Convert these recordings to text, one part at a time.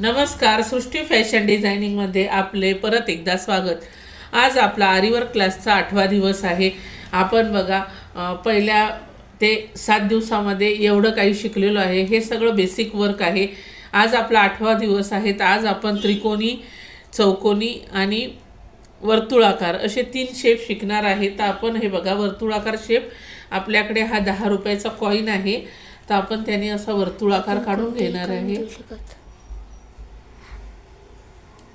नमस्कार, सृष्टी fashion designing मध्ये आपले परत एकदा स्वागत। आज आपला आरीवर्क क्लासचा 8वा दिवस आहे। आपण बघा पहिल्या ते 7 दिवसामध्ये एवढं काही शिकलेलो आहे। हे सगळं बेसिक वर्क आहे। आज आपला 8वा दिवस आहे। तर आज आपण त्रिकोणी, चौकोनी आणि वर्तुळाकार असे 3 शेप शिकणार आहे। तर आपण हे बघा, वर्तुळाकार शेप आपल्याकडे हा 10 रुपयाचा कॉइन आहे। तर आपण त्याने असा वर्तुळाकार काढून घेणार आहे।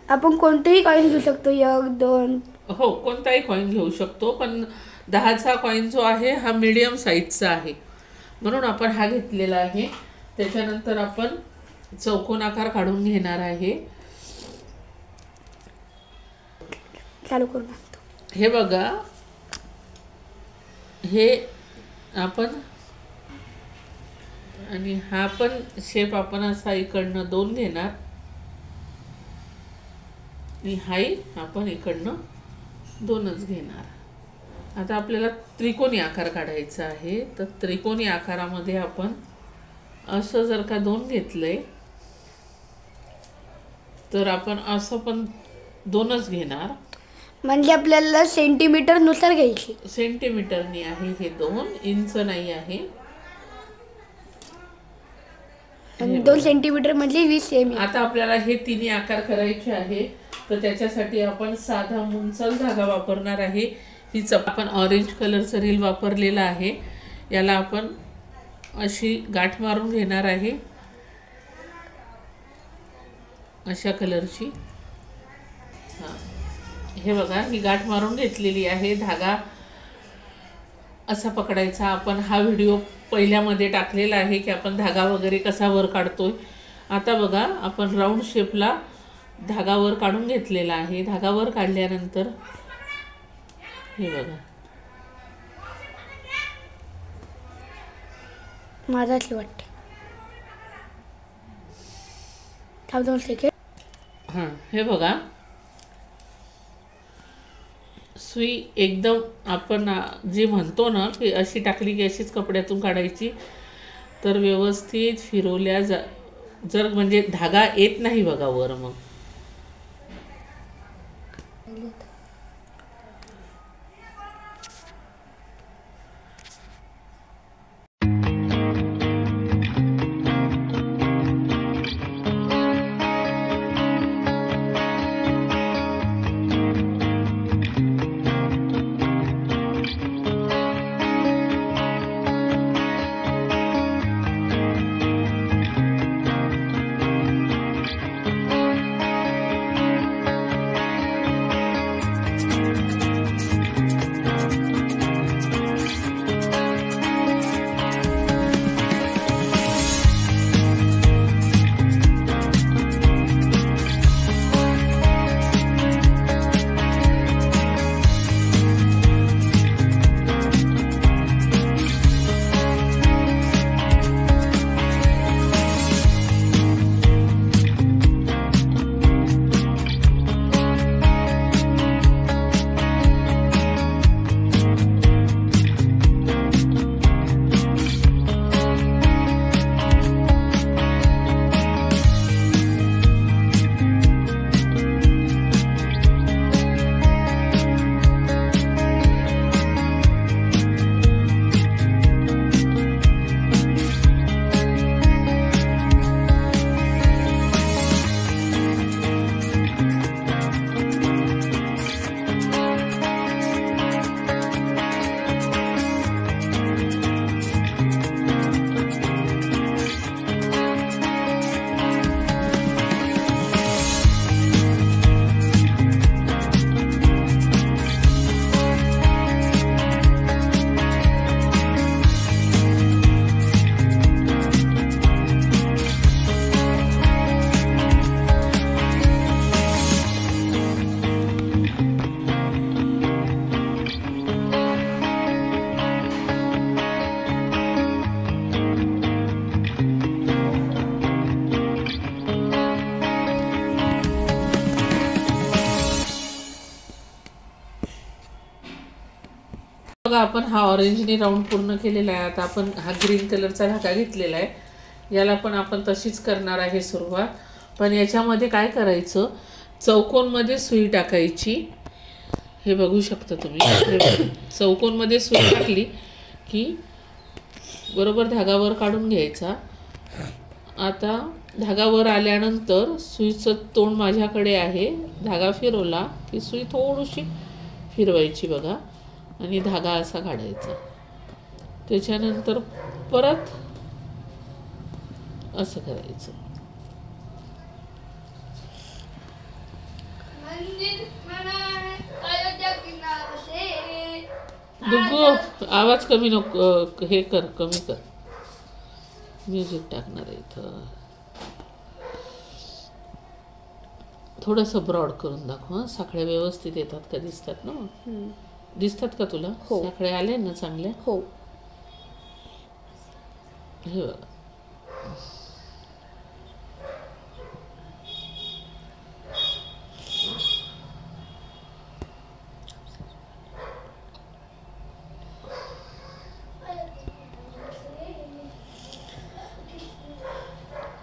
आपण कोणतेही कॉइन घेऊ शकतो, 1 2 हो, कोणताही कॉइन घेऊ शकतो, पण 10चा कॉइन जो आहे हा मीडियम साईजचा आहे, म्हणून आपण हा घेतलेला आहे। त्याच्यानंतर आपण चौकोनाकार काढून घेणार आहे। चालू करू लागतो। हे बघा, हे आपण आणि हा पण शेप आपण असा इकडनं 2 घेणार आणि हाही आपण इकडनं 2च घेणार। आता आपल्याला त्रिकोणी आकार काढायचा आहे। तर त्रिकोणी आकारामध्ये आपण असं जर का 2 घेतले तर आपण असं पण 2च घेणार। म्हणजे आपल्याला सेंटीमीटर नुसार घ्यायची। सेंटीमीटरनी आहे हे, 2 इंच नाही आहे। 2 सेंटीमीटर म्हणजे 20 सेमी। आता आपल्याला हे तिन्ही आकार करायचे आहे। तर त्याच्यासाठी आपण साधा मुंचल धागा वापरणार आहे। हीच आपण ऑरेंज कलरचं रील वापरलेला आहे। याला आपण अशी गाठ मारून घेणार आहे, अशा कलरची। हे बघा, ही गाठ मारून घेतलेली आहे। धागा असा पकडायचा। आपण हा व्हिडिओ पहिल्यामध्ये टाकलेला आहे की आपण धागा वगैरे कसा वर काढतोय। आता बघा, आपण राऊंड शेपला धागा वर काढून घेतलेला आहे। धागा वर काढल्यानंतर हे बघा, माझाच वाटते। थांब 2 सेकंड। हे बघा, सुई एकदम आपण जी म्हणतो ना की अशी टाकली की अशीच कपड्यातून काढायची। तर व्यवस्थित फिरवल्या जर म्हणजे धागा येत नाही बघा वर, मग बघा, आपण हा ऑरेंजनी राऊंड पूर्ण केलेला आहे। आता आपण हा ग्रीन कलरचा धागा घेतलेला आहे, याला पण आपण तशीच करणार आहे सुरुवात। पण याच्यामध्ये काय करायचं, चौकोनमध्ये सुई टाकायची. हे बघू शकता तुम्ही. चौकोनमध्ये सुई टाकली की बरोबर धागा वर काढून घ्यायचा. आता धागा वर आल्यानंतर सुईचं तोंड माझ्याकडे आहे. धागा फिरवला की सुई थोडीशी फिरवायची बघा आणि धागा असा काढायचा. त्याच्यानंतर परत असं करायचं. दुग्गू आवाज कमी नको, हे कर, कमी कर. म्युझिक टाकणार आहे इथं. थोडंसं ब्रॉड करून दाखव. साखळ्या व्यवस्थित येतात का, दिसतात ना? दिसतात का तुला? साखळ्या आल्या ना चांगल्या? हो. हे बघा.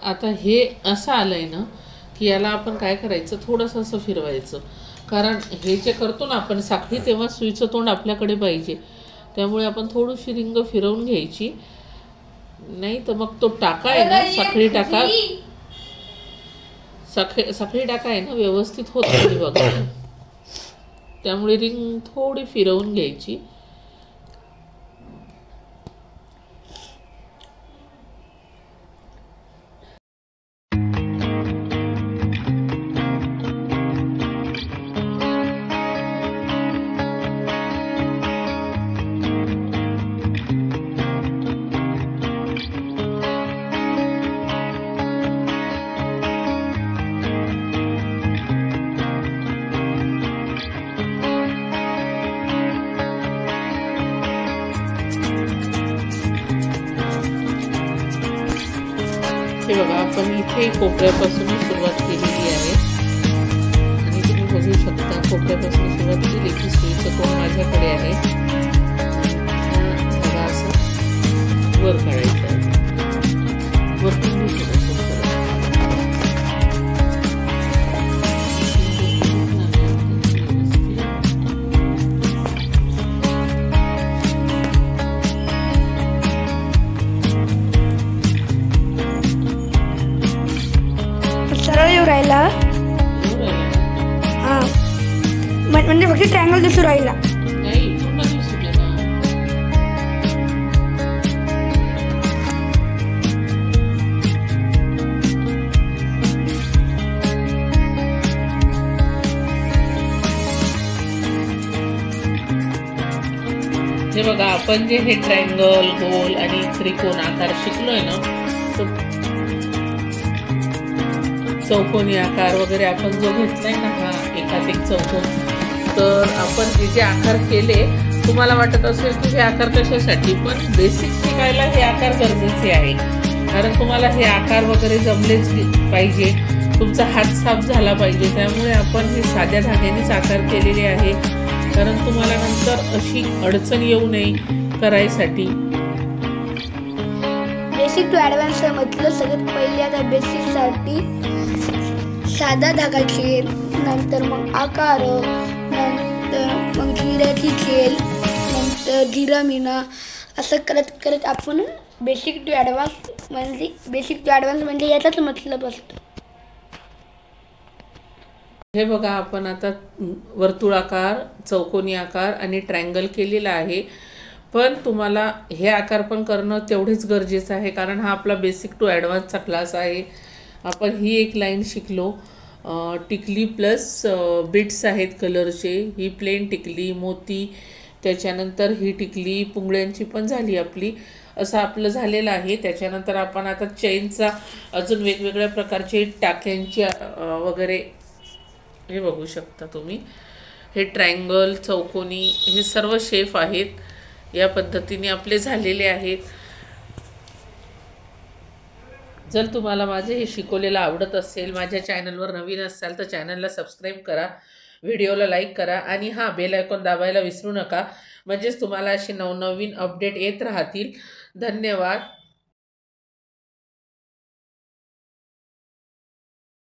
आता हे असं आलंय ना की याला आपण काय करायचं, थोडंसं असं फिरवायचं. कारण हे जे करतो ना आपण साखळी, तेव्हा सुईचं तोंड आपल्याकडे पाहिजे. त्यामुळे आपण थोडीशी रिंग फिरवून घ्यायची. नाही तर मग तो टाका आहे ना, साखळी टाका, साखळी टाका आहे ना, व्यवस्थित होत नाही बघा. त्यामुळे रिंग थोडी फिरवून घ्यायची. हे बघा, आपण इथे कोपऱ्यापासून सुरुवात केलेली आहे आणि तुम्ही बघू शकता कोपऱ्यापासून सुरुवात केली की सुईचं तोंड माझ्याकडे आहे. बघा असं वर काढायचं आहे. वरतून राहिला. हा, म्हणजे फक्त ट्रायंगल दिसू राहिला. हे बघा, आपण जे हे ट्रायंगल, गोल आणि त्रिकोण आकार शिकलोय ना, तो चौकोनी आकार वगैरे आपण जो घेतलाय ना, हा एकाधिक चौकोन, तर आपण हे जे आकार केले, तुम्हाला वाटत असेल की हे आकार कशासाठी, पण बेसिक शिकायला हे आकार गरजेचे आहे. कारण तुम्हाला हे आकार वगैरे जमलेच पाहिजे, तुमचा हात साफ झाला पाहिजे. त्यामुळे आपण हे साध्या धाग्यानेच आकार केलेले आहे. कारण तुम्हाला नंतर अशी अडचण येऊ नये करायसाठी. बेसिक टू ॲडव्हान्स म्हटलं सगळ्यात पहिले आता बेसिकसाठी साधा धागा खेळ, नंतर मग आकार, नंतर मग हिऱ्याची खेळ, नंतर हिरा मीना, असं करत करत आपण बेसिक टू ॲडव्हान्स म्हणजे याचाच मतलब असतो. हे बघा, आपण आता वर्तुळाकार, चौकोनी आकार आणि ट्रायंगल केलेला आहे. पण तुम्हाला हे आकार पण करणं तेवढेच गरजेचं आहे. कारण हा आपला बेसिक टू ॲडव्हान्सचा क्लास आहे. आपण ही एक लाईन शिकलो, टिकली प्लस बिट्स आहेत कलरचे. ही प्लेन टिकली, मोती, त्याच्यानंतर ही टिकली पुंगळ्यांची पण झाली आपली. असं आपलं झालेलं आहे. त्याच्यानंतर आपण आता चेनचा अजून वेगवेगळ्या प्रकारचे टाक्यांची वगैरे हे बघू शकता तुम्ही. हे ट्रायंगल, चौकोनी, हे सर्व शेप आहेत. या पद्धतीने आपले झालेले आहेत. जर तुम्हाला माझे हे शिकवलेलं आवडत असेल, माझ्या चॅनलवर नवीन असाल तर चॅनलला सबस्क्राईब करा, व्हिडिओला लाईक करा आणि हां, बेल आयकॉन दाबायला विसरू नका. म्हणजेच तुम्हाला असे नवनवीन अपडेट येत राहतील. धन्यवाद.